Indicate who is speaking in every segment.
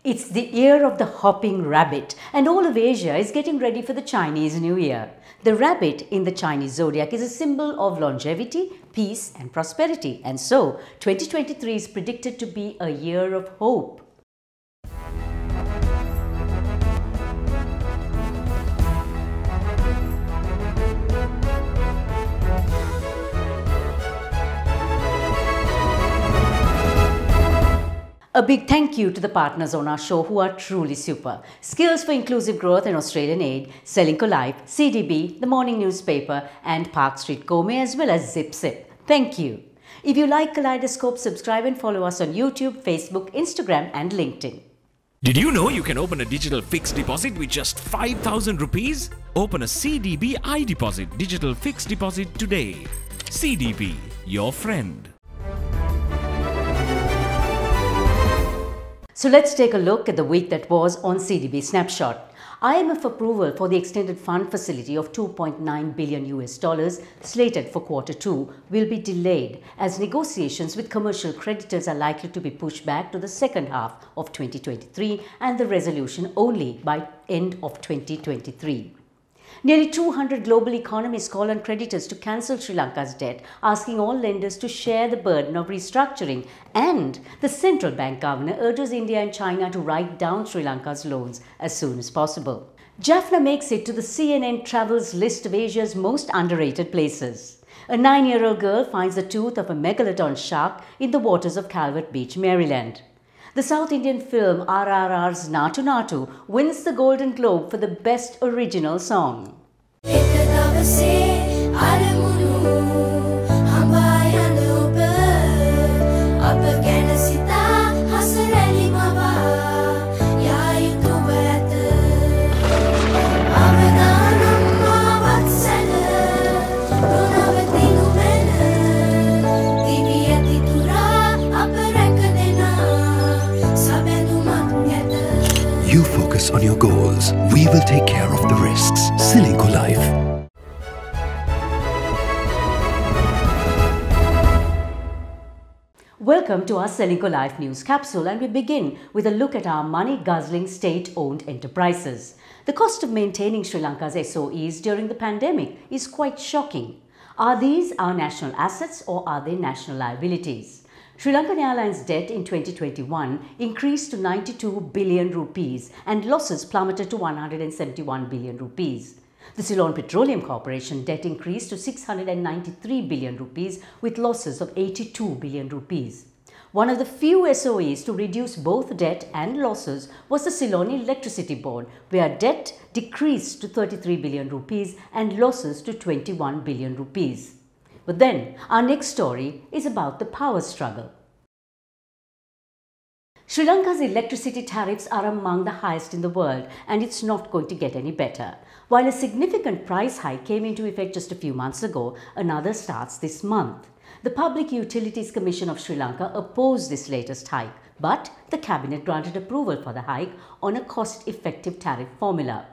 Speaker 1: It's the year of the hopping rabbit, and all of Asia is getting ready for the Chinese New Year. The rabbit in the Chinese zodiac is a symbol of longevity, peace, and prosperity, and so 2023 is predicted to be a year of hope. A big thank you to the partners on our show who are truly super. Skills for Inclusive Growth and Australian Aid, Srilanka Life, CDB, The Morning Newspaper and Park Street Gourmet as well as Zip Zip. Thank you. If you like Kaleidoscope, subscribe and follow us on YouTube, Facebook, Instagram and LinkedIn.
Speaker 2: Did you know you can open a digital fixed deposit with just 5,000 rupees? Open a CDB iDeposit digital fixed deposit today. CDB, your friend.
Speaker 1: So let's take a look at the week that was on CDB Snapshot. IMF approval for the extended fund facility of $2.9 billion slated for Q2 will be delayed as negotiations with commercial creditors are likely to be pushed back to the second half of 2023 and the resolution only by end of 2023. Nearly 200 global economists call on creditors to cancel Sri Lanka's debt, asking all lenders to share the burden of restructuring. And the central bank governor urges India and China to write down Sri Lanka's loans as soon as possible. Jaffna makes it to the CNN Travels list of Asia's most underrated places. A 9-year-old girl finds the tooth of a megalodon shark in the waters of Calvert Beach, Maryland. The South Indian film RRR's Natu Natu wins the Golden Globe for the Best Original Song.
Speaker 3: You focus on your goals. We will take care of the risks. Srilanka Life.
Speaker 1: Welcome to our Srilanka Life News Capsule, and we begin with a look at our money-guzzling state-owned enterprises. The cost of maintaining Sri Lanka's SOEs during the pandemic is quite shocking. Are these our national assets or are they national liabilities? Sri Lankan Airlines debt in 2021 increased to 92 billion rupees and losses plummeted to 171 billion rupees. The Ceylon Petroleum Corporation debt increased to 693 billion rupees with losses of 82 billion rupees. One of the few SOEs to reduce both debt and losses was the Ceylon Electricity Board, where debt decreased to 33 billion rupees and losses to 21 billion rupees. But then, our next story is about the power struggle. Sri Lanka's electricity tariffs are among the highest in the world, and it's not going to get any better. While a significant price hike came into effect just a few months ago, another starts this month. The Public Utilities Commission of Sri Lanka opposed this latest hike, but the cabinet granted approval for the hike on a cost-effective tariff formula.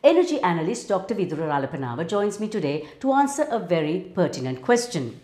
Speaker 1: Energy analyst Dr. Vidura Ralapanava joins me today to answer a very pertinent question.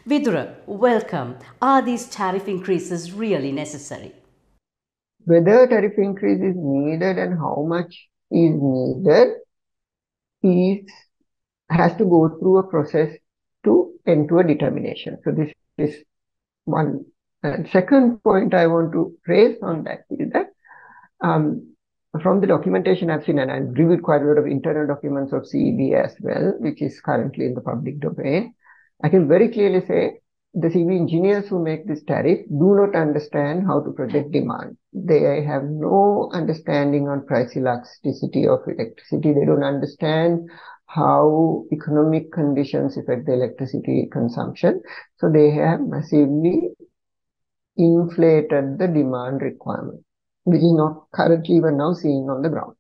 Speaker 1: Vidura, welcome. Are these tariff increases really necessary?
Speaker 4: Whether tariff increase is needed and how much is needed has to go through a process to end to a determination. So this is one. And second point I want to raise on that is that from the documentation I've seen, and I've reviewed quite a lot of internal documents of CEB as well, which is currently in the public domain, I can very clearly say the CEB engineers who make this tariff do not understand how to project demand. They have no understanding on price elasticity of electricity. They don't understand how economic conditions affect the electricity consumption. So they have massively inflated the demand requirement, which is not currently even now seen on the ground.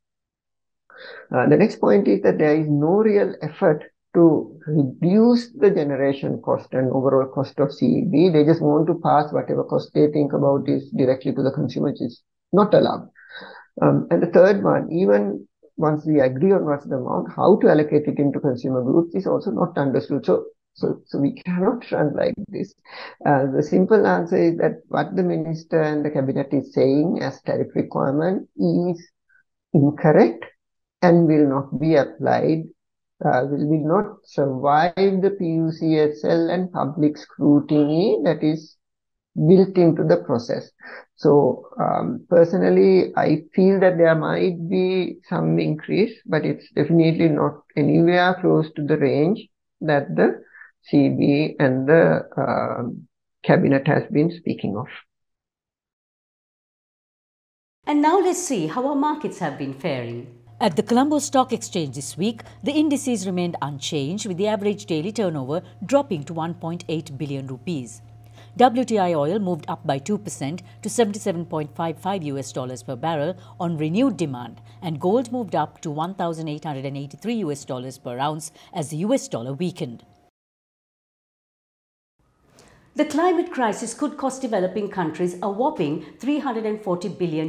Speaker 4: The next point is that there is no real effort to reduce the generation cost and overall cost of CEB. They just want to pass whatever cost they think about is directly to the consumer, which is not allowed. And the third one, even once we agree on what's the amount, how to allocate it into consumer groups is also not understood. So So we cannot run like this. The simple answer is that what the minister and the cabinet is saying as tariff requirement is incorrect and will not be applied, will not survive the PUCSL and public scrutiny that is built into the process. So personally, I feel that there might be some increase, but it's definitely not anywhere close to the range that the CB and the cabinet has been speaking of.
Speaker 1: And now let's see how our markets have been faring. At the Colombo Stock Exchange this week, the indices remained unchanged, with the average daily turnover dropping to 1.8 billion rupees. WTI oil moved up by 2% to $77.55 per barrel on renewed demand, and gold moved up to $1,883 per ounce as the US dollar weakened. The climate crisis could cost developing countries a whopping $340 billion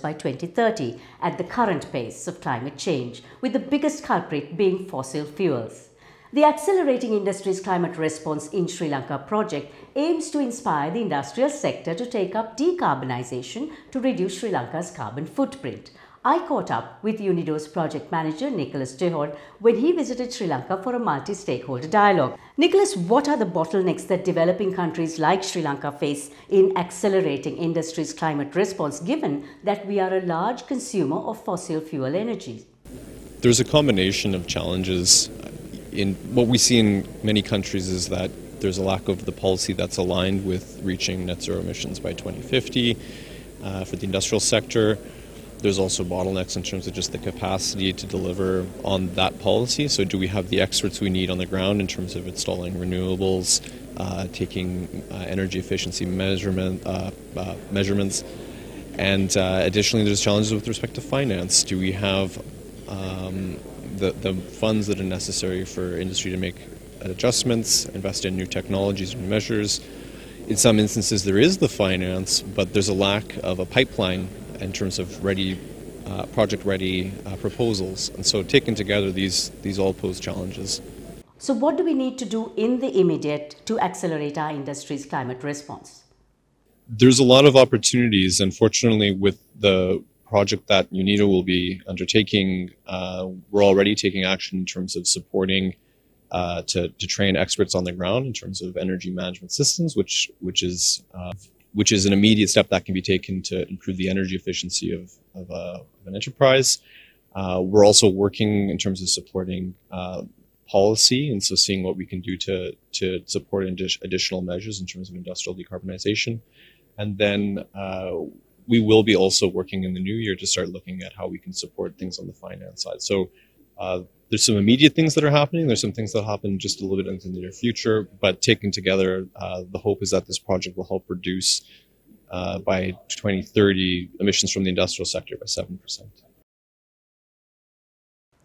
Speaker 1: by 2030 at the current pace of climate change, with the biggest culprit being fossil fuels. The Accelerating Industries Climate Response in Sri Lanka project aims to inspire the industrial sector to take up decarbonisation to reduce Sri Lanka's carbon footprint. I caught up with UNIDO's project manager Nicholas Dehod when he visited Sri Lanka for a multi-stakeholder dialogue. Nicholas, what are the bottlenecks that developing countries like Sri Lanka face in accelerating industry's climate response, given that we are a large consumer of fossil fuel energy?
Speaker 5: There's a combination of challenges. In what we see in many countries is that there's a lack of the policy that's aligned with reaching net zero emissions by 2050 for the industrial sector. There's also bottlenecks in terms of just the capacity to deliver on that policy. So do we have the experts we need on the ground in terms of installing renewables, taking energy efficiency measurements, and additionally there's challenges with respect to finance. Do we have the funds that are necessary for industry to make adjustments, invest in new technologies and measures? In some instances there is the finance, but there's a lack of a pipeline in terms of project-ready proposals. And so taken together, these all pose challenges.
Speaker 1: So what do we need to do in the immediate to accelerate our industry's climate response?
Speaker 5: There's a lot of opportunities. Unfortunately, with the project that UNIDO will be undertaking, we're already taking action in terms of supporting to train experts on the ground in terms of energy management systems, which is an immediate step that can be taken to improve the energy efficiency of an enterprise. We're also working in terms of supporting policy, and so seeing what we can do to support additional measures in terms of industrial decarbonization. And then we will be also working in the new year to start looking at how we can support things on the finance side. So there's some immediate things that are happening. There's some things that happen just a little bit into the near future, but taken together, the hope is that this project will help reduce by 2030 emissions from the industrial sector by 7%.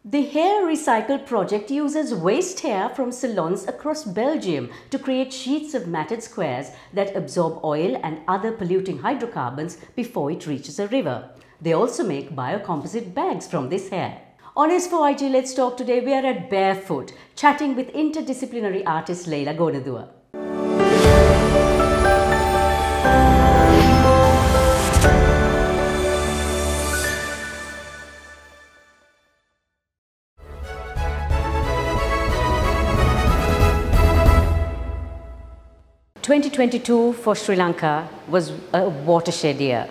Speaker 1: The hair recycle project uses waste hair from salons across Belgium to create sheets of matted squares that absorb oil and other polluting hydrocarbons before it reaches a river. They also make biocomposite bags from this hair. On S4IG Let's Talk today, we are at Barefoot, chatting with interdisciplinary artist Leila Gonadua. "2022 for Sri Lanka was a watershed year.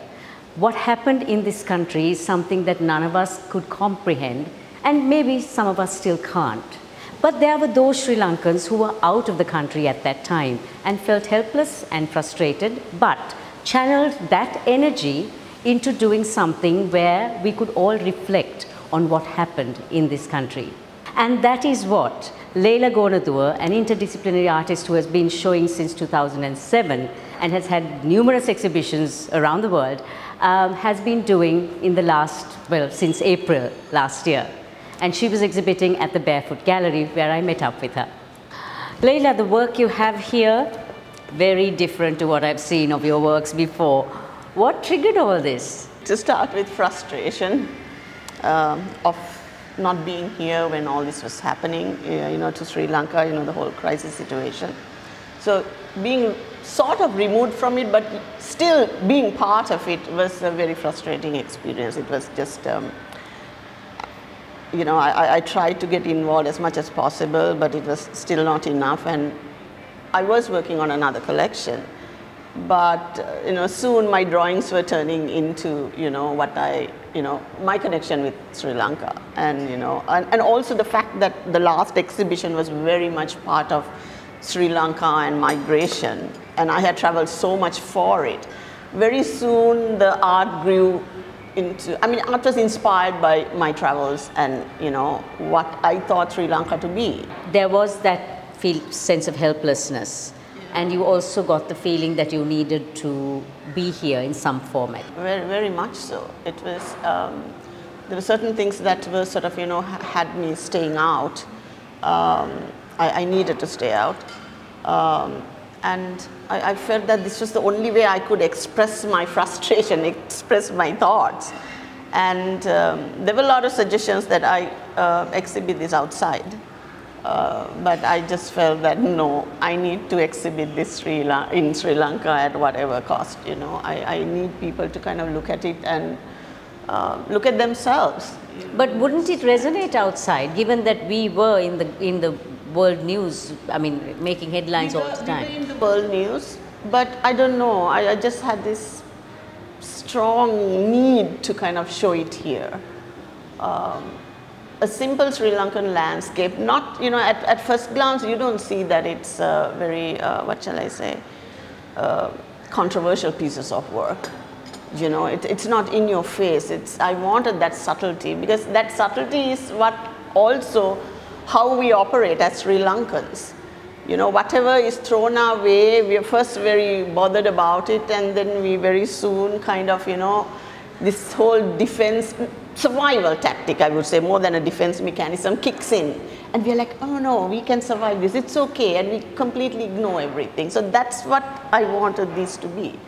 Speaker 1: What happened in this country is something that none of us could comprehend, and maybe some of us still can't. But there were those Sri Lankans who were out of the country at that time and felt helpless and frustrated, but channeled that energy into doing something where we could all reflect on what happened in this country. And that is what Leila Gonadua, an interdisciplinary artist who has been showing since 2007 and has had numerous exhibitions around the world, has been doing in the since April last year. And she was exhibiting at the Barefoot Gallery, where I met up with her. Leila, the work you have here, very different to what I've seen of your works before. What triggered all this?
Speaker 6: To start with, frustration of not being here when all this was happening, to Sri Lanka, the whole crisis situation. So being sort of removed from it, but still being part of it was a very frustrating experience. It was just, I tried to get involved as much as possible, but it was still not enough. And I was working on another collection, but soon my drawings were turning into my connection with Sri Lanka, and also the fact that the last exhibition was very much part of Sri Lanka and migration, and I had traveled so much for it. Very soon the art grew into, art was inspired by my travels and what I thought Sri Lanka to be.
Speaker 1: There was that sense of helplessness, and you also got the feeling that you needed to be here in some format.
Speaker 6: Very, very much so. It was, there were certain things that were sort of, had me staying out. I needed to stay out. And I felt that this was the only way I could express my frustration, express my thoughts. And there were a lot of suggestions that I exhibit this outside. But I just felt that no, I need to exhibit this in Sri Lanka at whatever cost. I need people to kind of look at it and look at themselves.
Speaker 1: But wouldn't it resonate outside, given that we were in the world news, making headlines all the time?
Speaker 6: We were in the world news, but I don't know, I just had this strong need to kind of show it here. A simple Sri Lankan landscape, not, at first glance you don't see that it's very, controversial pieces of work. It's not in your face. I wanted that subtlety, because that subtlety is what also how we operate as Sri Lankans. Whatever is thrown our way, we are first very bothered about it, and then we very soon kind of, this whole defense, survival tactic, I would say, more than a defense mechanism, kicks in. And we're like, oh no, we can survive this, it's okay, and we completely ignore everything. So that's what I wanted this to be.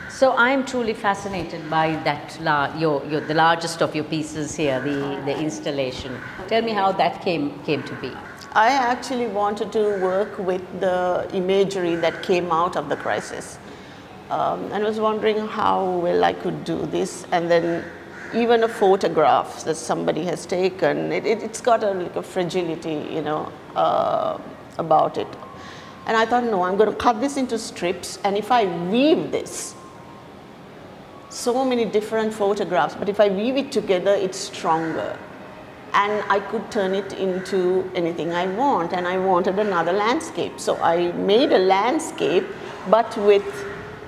Speaker 1: So I am truly fascinated by that, the largest of your pieces here, the installation. Tell me how that came to be.
Speaker 6: I actually wanted to work with the imagery that came out of the crisis. And was wondering how well I could do this. And then even a photograph that somebody has taken, it's got a fragility, about it. And I thought, no, I'm going to cut this into strips, and if I weave this, so many different photographs, but if I weave it together, it's stronger. And I could turn it into anything I want, and I wanted another landscape. So I made a landscape, but with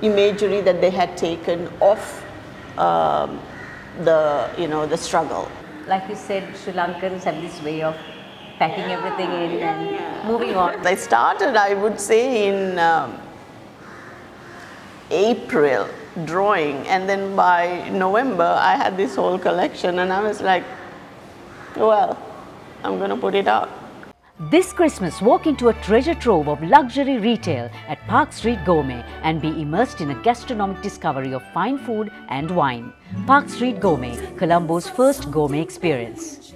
Speaker 6: imagery that they had taken off the struggle.
Speaker 1: Like you said, Sri Lankans have this way of packing everything in and moving on.
Speaker 6: I started, I would say, in April drawing, and then by November I had this whole collection, and I was like, well, I'm going to put it out.
Speaker 1: This Christmas, walk into a treasure trove of luxury retail at Park Street Gourmet and be immersed in a gastronomic discovery of fine food and wine. Park Street Gourmet, Colombo's first gourmet experience.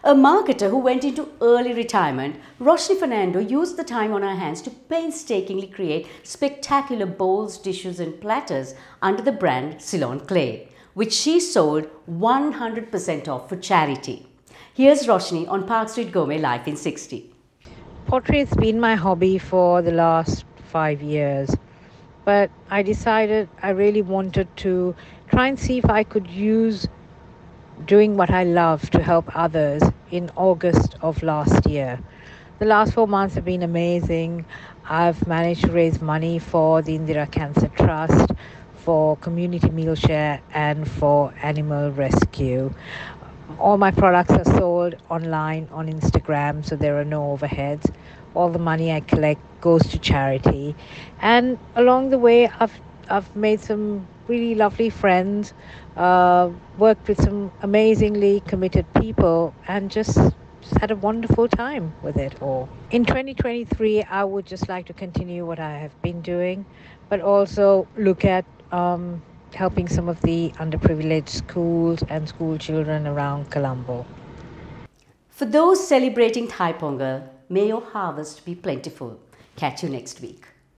Speaker 1: A marketer who went into early retirement, Roshni Fernando used the time on her hands to painstakingly create spectacular bowls, dishes and platters under the brand Ceylon Clay, which she sold 100% off for charity. Here's Roshni on Park Street Gourmet Life in 60.
Speaker 7: Pottery has been my hobby for the last 5 years, but I decided I really wanted to try and see if I could use doing what I love to help others in August of last year. The last 4 months have been amazing. I've managed to raise money for the Indira Cancer Trust, for Community Meal Share and for Animal Rescue. All my products are sold online on Instagram, so there are no overheads. All the money I collect goes to charity. And along the way, I've made some really lovely friends, worked with some amazingly committed people, and just had a wonderful time with it all. In 2023, I would just like to continue what I have been doing, but also look at helping some of the underprivileged schools and school children around Colombo.
Speaker 1: For those celebrating Thai Pongal, may your harvest be plentiful. Catch you next week.